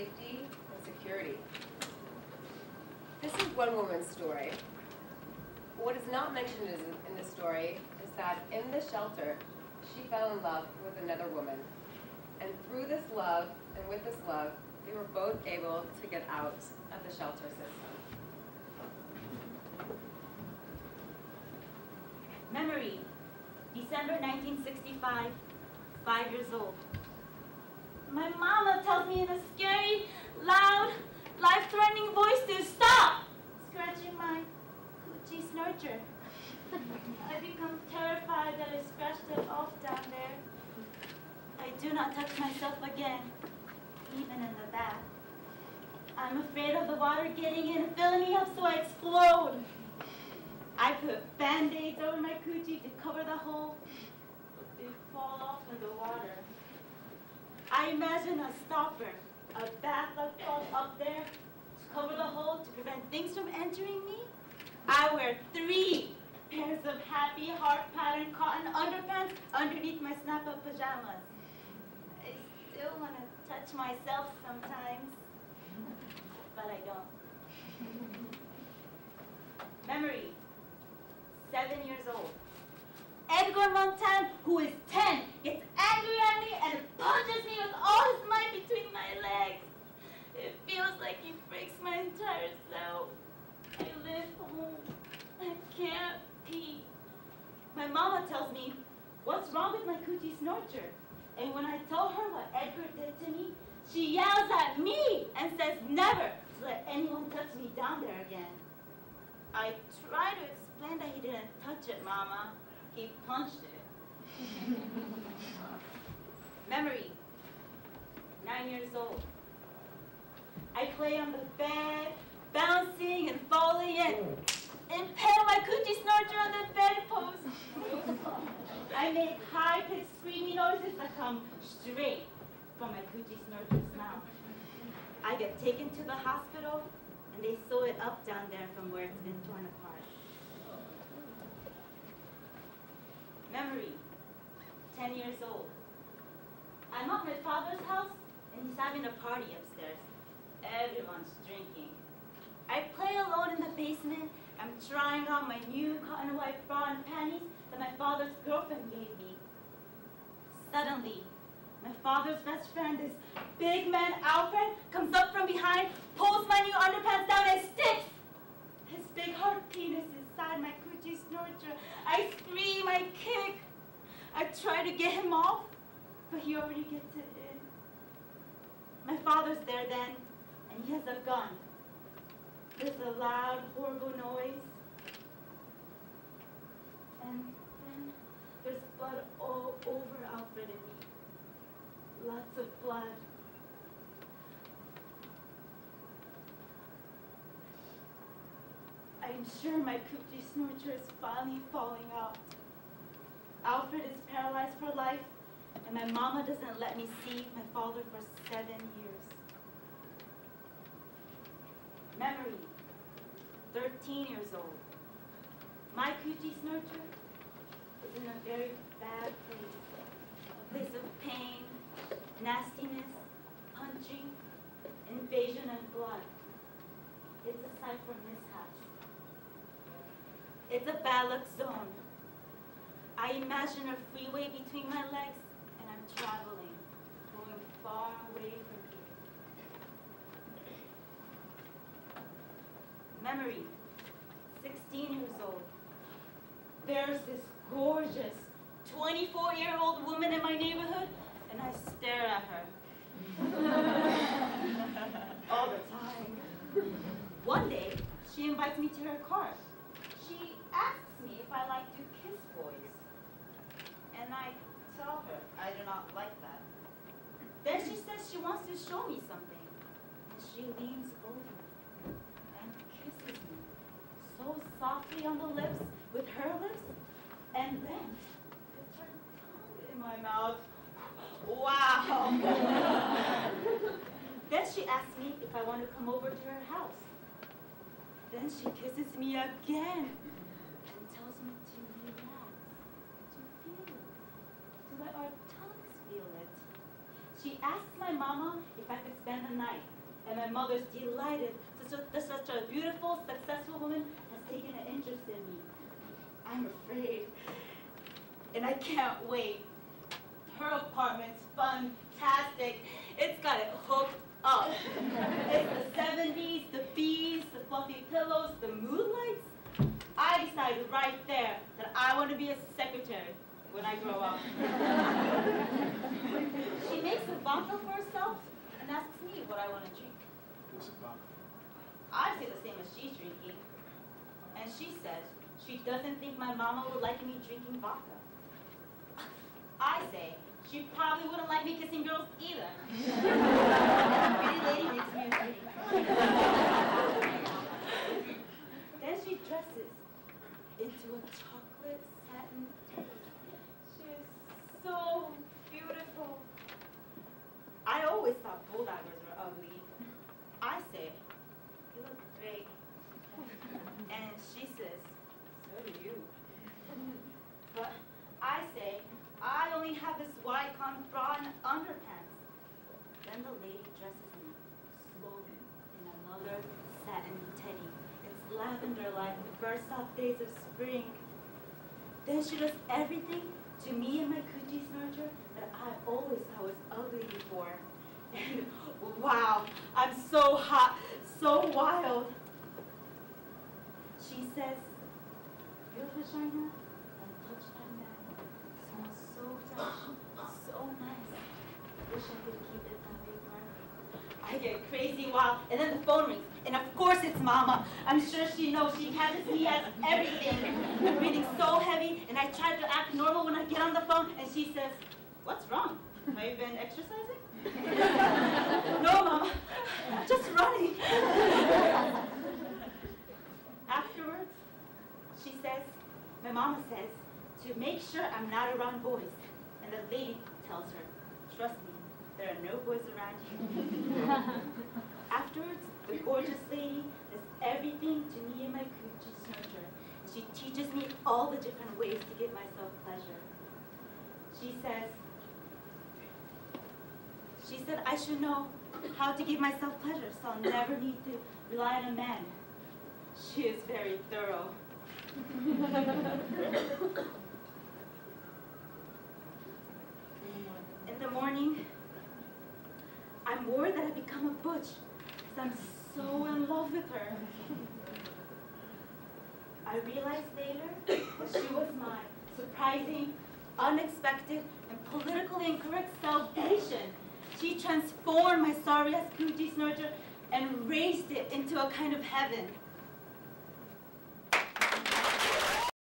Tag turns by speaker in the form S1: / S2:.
S1: safety and security. This is one woman's story. What is not mentioned in this story is that in the shelter, she fell in love with another woman. And through this love, and with this love, they were both able to get out of the shelter system.
S2: Memory, December 1965, 5 years old. My mama tells me in a scary, loud, life-threatening voice to stop scratching my Coochi Snorcher. I become terrified that I scratched it off down there. I do not touch myself again, even in the bath. I'm afraid of the water getting in and filling me up so I explode. I put Band-Aids over my Coochi to cover the hole, but they fall off in the water. I imagine a stopper, a bathtub fall up there to cover the hole to prevent things from entering me. I wear 3 pairs of happy heart-patterned cotton underpants underneath my snap-up pajamas. I still want to touch myself sometimes, but I don't. Memory, 7 years old. Edgar Montan, who is 10, gets angry at me and punches me with all his might between my legs. It feels like he breaks my entire self. I live home. I can't pee. My mama tells me, what's wrong with my Coochi Snorcher? And when I tell her what Edgar did to me, she yells at me and says never to let anyone touch me down there again. I try to explain that he didn't touch it, Mama. He punched it. Memory, 9 years old. I play on the bed, bouncing and falling and impale my Coochi Snorcher on the bedpost. I make high-pitched screaming noises that come straight from my Coochi Snorcher's mouth. I get taken to the hospital and they sew it up down there from where it's been torn apart. Memory, 10 years old. I'm at my father's house and he's having a party upstairs. Everyone's drinking. I play alone in the basement. I'm trying on my new cotton white bra and panties that my father's girlfriend gave me. Suddenly, my father's best friend, this big man Alfred, comes up from behind, pulls my new underpants down and sticks his big hard penis inside my Coochi Snorcher. I scream, I kick. I try to get him off, but he already gets it in. My father's there then, and he has a gun. There's a loud, horrible noise. And then there's blood all over Alfred and me. Lots of blood. I'm sure my Coochi Snorcher is finally falling out. Alfred is paralyzed for life, and my mama doesn't let me see my father for 7 years. Memory, 13 years old. My Coochi Snorcher is in a very bad place. A place of pain, nastiness, punching, invasion, and blood. It's a site for mishaps. It's a bad luck zone. I imagine a freeway between my legs, and I'm traveling, going far away from here. Memory, 16 years old. There's this gorgeous 24-year-old woman in my neighborhood, and I stare at her. All the time. One day, she invites me to her car. She asks me if I like to kiss boys. And I tell her I do not like that. Then she says she wants to show me something. And she leans over and kisses me so softly on the lips with her lips, and then puts her tongue in my mouth. Wow! Then she asks me if I want to come over to her house. Then she kisses me again and tells me to relax, to feel it, to let our tongues feel it. She asks my mama if I could spend the night And my mother's delighted that such a beautiful, successful woman has taken an interest in me. I'm afraid. And I can't wait. Her apartment's fantastic. It's got it hooked up. It's the 70s, the bees, the fluffy pillows, the mood lights. I decided right there that I want to be a secretary when I grow up. She makes a vodka for herself and asks me what I want to drink.
S3: What's it about?
S2: I say the same as she's drinking. And she says she doesn't think my mama would like me drinking vodka. I say she probably wouldn't like me kissing girls either. Pretty lady makes me happy. Then she dresses into a chocolate satin teddy. She is so beautiful. I always thought bulldoggers were ugly. I say, you look great. And she says, so do you. But I say, I only have this white cotton bra and underpants. Then the lady dresses me slowly in another satin teddy. It's lavender like the first soft days of spring. Then she does everything to me and my Coochi Snorcher that I always thought was ugly before. And wow, I'm so hot, so wild. She says, your vagina and touch that man. Smells so fresh, so nice. Wish I could keep it that way forever. I get crazy wild, and then the phone rings, and of course it's Mama. I'm sure she knows. She catches me at everything. I'm breathing so heavy, and I try to act normal when I get on the phone, and she says, what's wrong? Have you been exercising? No, Mama, just running. Afterwards, she says, my mama says, to make sure I'm not around boys. And the lady tells her, trust me, there are no boys around you. Afterwards, the gorgeous lady does everything to me and my Coochi Snorcher. And she teaches me all the different ways to give myself pleasure. She said I should know how to give myself pleasure so I'll never need to rely on a man. She is very thorough. In the morning, I'm worried that I become a butch because I'm so in love with her. I realized later that she was my surprising, unexpected, and politically incorrect salvation. She transformed my sorry-ass Coochi Snorcher and raised it into a kind of heaven.